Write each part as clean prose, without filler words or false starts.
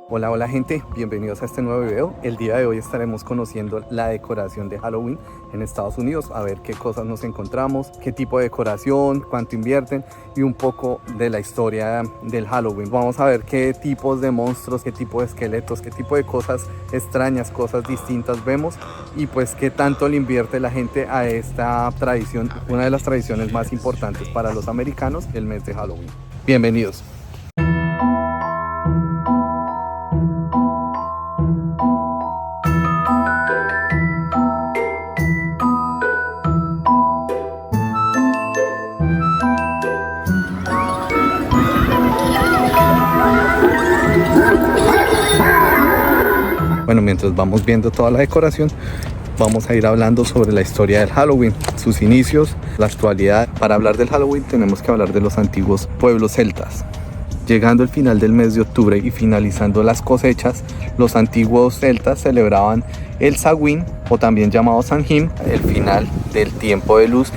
Hola, hola gente, bienvenidos a este nuevo video. El día de hoy estaremos conociendo la decoración de Halloween en Estados Unidos, a ver qué cosas nos encontramos, qué tipo de decoración, cuánto invierten y un poco de la historia del Halloween. Vamos a ver qué tipos de monstruos, qué tipo de esqueletos, qué tipo de cosas extrañas, cosas distintas vemos y pues qué tanto le invierte la gente a esta tradición, una de las tradiciones más importantes para los americanos, el mes de Halloween. Bienvenidos. Bueno, mientras vamos viendo toda la decoración, vamos a ir hablando sobre la historia del Halloween, sus inicios, la actualidad. Para hablar del Halloween tenemos que hablar de los antiguos pueblos celtas. Llegando el final del mes de octubre y finalizando las cosechas, los antiguos celtas celebraban el Samhain, o también llamado Samhain, el final del tiempo de luz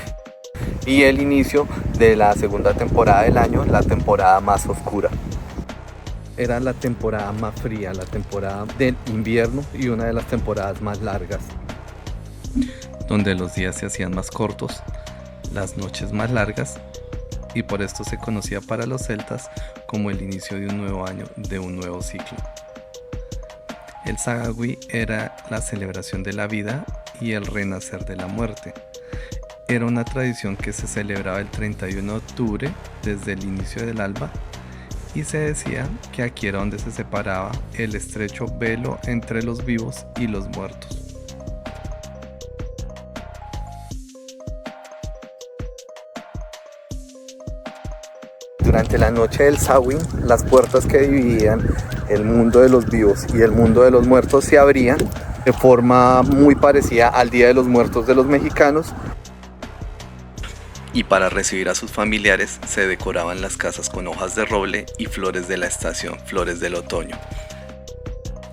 y el inicio de la segunda temporada del año, la temporada más oscura. Era la temporada más fría, la temporada del invierno y una de las temporadas más largas, donde los días se hacían más cortos, las noches más largas, y por esto se conocía para los celtas como el inicio de un nuevo año, de un nuevo ciclo. El Samhain era la celebración de la vida y el renacer de la muerte. Era una tradición que se celebraba el 31 de octubre desde el inicio del alba, y se decía que aquí era donde se separaba el estrecho velo entre los vivos y los muertos. Durante la noche del Samhain, las puertas que dividían el mundo de los vivos y el mundo de los muertos se abrían de forma muy parecida al Día de los Muertos de los mexicanos. Y para recibir a sus familiares se decoraban las casas con hojas de roble y flores de la estación, flores del otoño.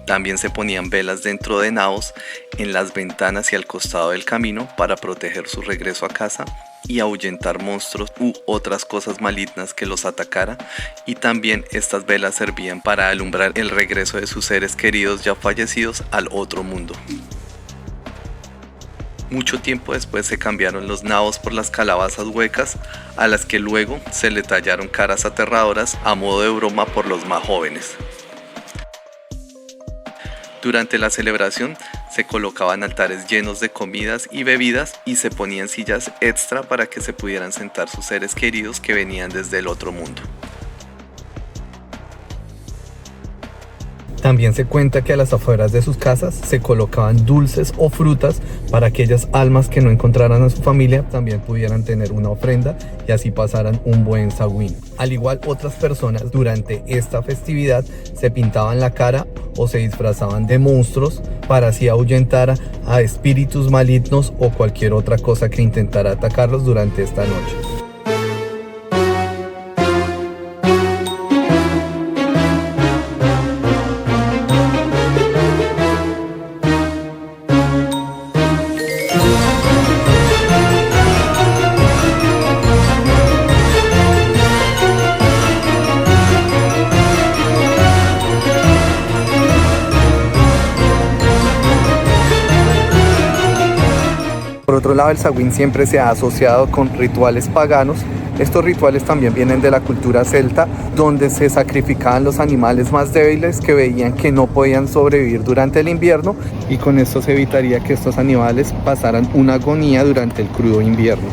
También se ponían velas dentro de naos en las ventanas y al costado del camino para proteger su regreso a casa y ahuyentar monstruos u otras cosas malignas que los atacara, y también estas velas servían para alumbrar el regreso de sus seres queridos ya fallecidos al otro mundo. Mucho tiempo después se cambiaron los naos por las calabazas huecas, a las que luego se le tallaron caras aterradoras a modo de broma por los más jóvenes. Durante la celebración se colocaban altares llenos de comidas y bebidas y se ponían sillas extra para que se pudieran sentar sus seres queridos que venían desde el otro mundo. También se cuenta que a las afueras de sus casas se colocaban dulces o frutas para aquellas almas que no encontraran a su familia también pudieran tener una ofrenda y así pasaran un buen Samhain. Al igual, otras personas durante esta festividad se pintaban la cara o se disfrazaban de monstruos para así ahuyentar a espíritus malignos o cualquier otra cosa que intentara atacarlos durante esta noche. Por otro lado, el Samhain siempre se ha asociado con rituales paganos. Estos rituales también vienen de la cultura celta, donde se sacrificaban los animales más débiles que veían que no podían sobrevivir durante el invierno, y con esto se evitaría que estos animales pasaran una agonía durante el crudo invierno.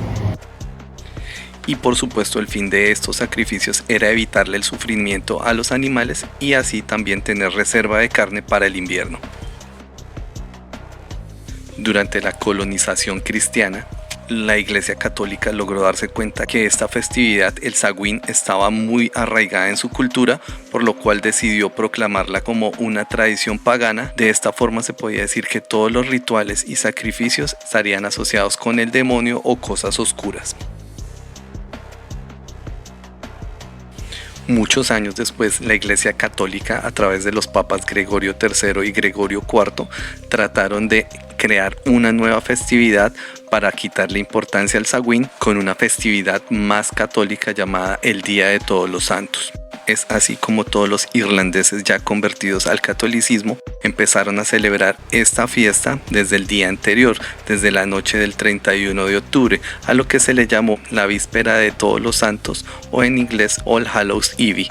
Y por supuesto, el fin de estos sacrificios era evitarle el sufrimiento a los animales y así también tener reserva de carne para el invierno. Durante la colonización cristiana, la Iglesia Católica logró darse cuenta que esta festividad, el Samhain, estaba muy arraigada en su cultura, por lo cual decidió proclamarla como una tradición pagana. De esta forma se podía decir que todos los rituales y sacrificios estarían asociados con el demonio o cosas oscuras. Muchos años después, la Iglesia Católica, a través de los papas Gregorio III y Gregorio IV, trataron de crear una nueva festividad para quitarle importancia al Samhain con una festividad más católica llamada el Día de Todos los Santos. Es así como todos los irlandeses ya convertidos al catolicismo empezaron a celebrar esta fiesta desde el día anterior, desde la noche del 31 de octubre, a lo que se le llamó la víspera de Todos los Santos o en inglés All Hallows Eve.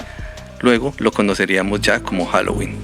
Luego lo conoceríamos ya como Halloween.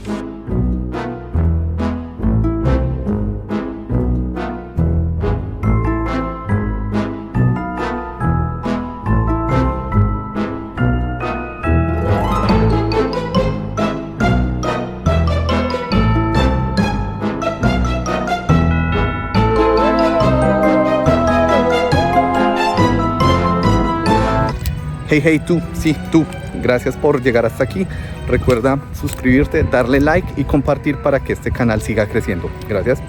Hey tú, sí tú, gracias por llegar hasta aquí. Recuerda suscribirte, darle like y compartir para que este canal siga creciendo. Gracias.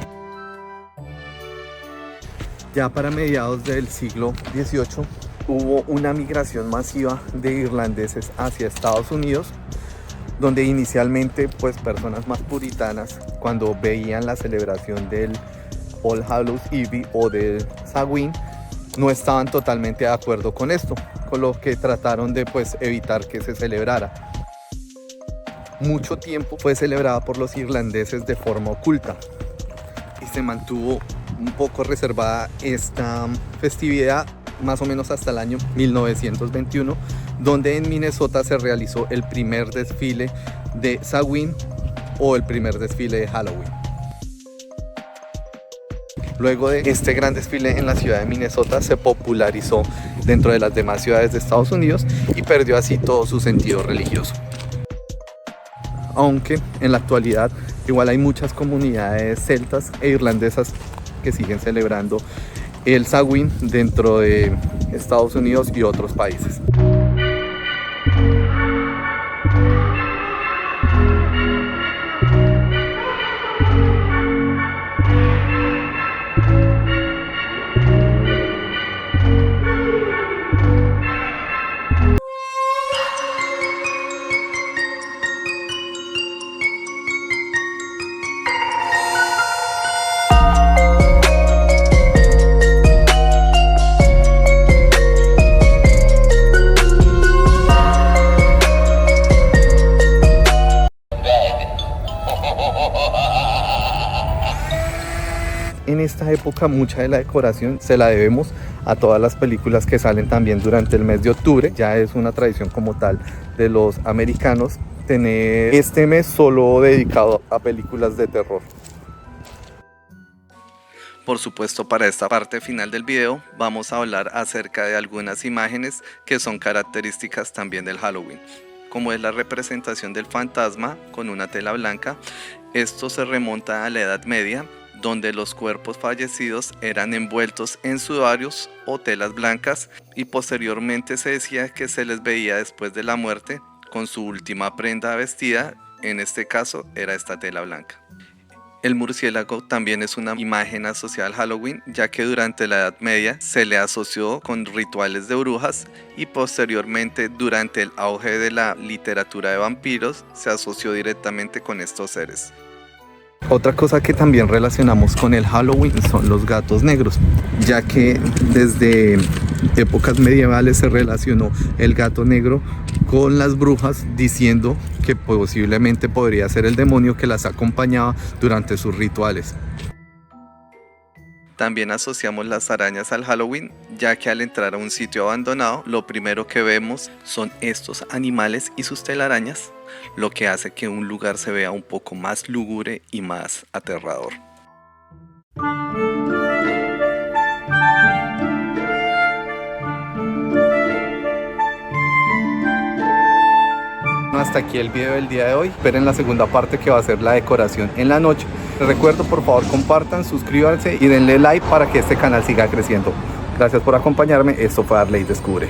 Ya para mediados del siglo XVIII hubo una migración masiva de irlandeses hacia Estados Unidos, donde inicialmente pues personas más puritanas, cuando veían la celebración del All Hallows Eve o del Samhain, no estaban totalmente de acuerdo con esto, con lo que trataron de pues evitar que se celebrara. Mucho tiempo fue celebrada por los irlandeses de forma oculta y se mantuvo un poco reservada esta festividad más o menos hasta el año 1921, donde en Minnesota se realizó el primer desfile de Samhain o el primer desfile de Halloween. Luego de este gran desfile en la ciudad de Minnesota se popularizó dentro de las demás ciudades de Estados Unidos y perdió así todo su sentido religioso. Aunque en la actualidad igual hay muchas comunidades celtas e irlandesas que siguen celebrando el Samhain dentro de Estados Unidos y otros países. En esta época mucha de la decoración se la debemos a todas las películas que salen también durante el mes de octubre. Ya es una tradición como tal de los americanos tener este mes solo dedicado a películas de terror. Por supuesto, para esta parte final del video vamos a hablar acerca de algunas imágenes que son características también del Halloween, como es la representación del fantasma con una tela blanca. Esto se remonta a la Edad Media, donde los cuerpos fallecidos eran envueltos en sudarios o telas blancas y posteriormente se decía que se les veía después de la muerte con su última prenda vestida, en este caso era esta tela blanca. El murciélago también es una imagen asociada al Halloween, ya que durante la Edad Media se le asoció con rituales de brujas y posteriormente durante el auge de la literatura de vampiros se asoció directamente con estos seres. Otra cosa que también relacionamos con el Halloween son los gatos negros, ya que desde épocas medievales se relacionó el gato negro con las brujas, diciendo que posiblemente podría ser el demonio que las acompañaba durante sus rituales. También asociamos las arañas al Halloween, ya que al entrar a un sitio abandonado, lo primero que vemos son estos animales y sus telarañas, lo que hace que un lugar se vea un poco más lúgubre y más aterrador. Hasta aquí el video del día de hoy. Esperen la segunda parte, que va a ser la decoración en la noche. Les recuerdo, por favor, compartan, suscríbanse y denle like para que este canal siga creciendo. Gracias por acompañarme. Esto fue Arley Descubre.